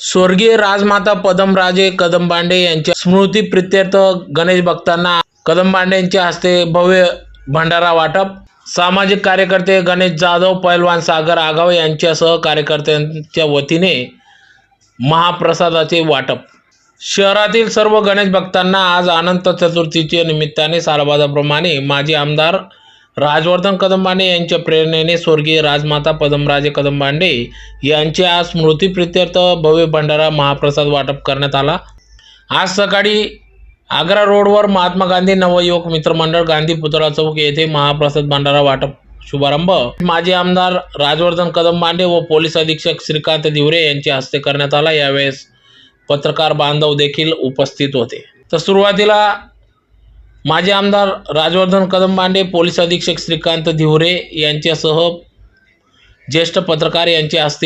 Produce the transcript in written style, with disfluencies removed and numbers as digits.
स्वर्गीय राजमाता पद्मराजे कदमबांडे यांच्या स्मृतीप्रित्यर्थ गणेश भक्तांना कदमबांडे यांच्या हस्ते भव्य भंडारा वाटप। सामाजिक कार्यकर्ते गणेश जाधव, पैलवान सागर आगाव यांच्यासह कार्यकर्त्यांच्या वतीने महाप्रसादाचे वाटप। शहरातील सर्व गणेश भक्तांना आज अनंत चतुर्थीच्या निमित्ताने सालबादाप्रमाणे माजी आमदार राजवर्धन कदमबांडे यांच्या प्रेरणेने स्वर्गीय राजमाता पद्मराजे कदमबांडे यांच्या स्मृतीप्रित्यर्थ भव्य भंडारा महाप्रसाद वाटप करण्यात आला। आज सकाळी आग्रा रोडवर महात्मा गांधी नवयुवक मित्र मंडळ, गांधी पुतळा चौक येथे महाप्रसाद भंडारा वाटप शुभारंभ माजी आमदार राजवर्धन कदमबांडे व पोलीस अधीक्षक श्रीकांत दिवरे यांच्या हस्ते करण्यात आला। यावेळेस पत्रकार बांधव देखील उपस्थित होते। तर सुरुवातीला माजी आमदार राजवर्धन कदमबांडे, पोलीस अधीक्षक श्रीकांत दिवरे यांच्यासह ज्येष्ठ पत्रकार यांच्या हस्ते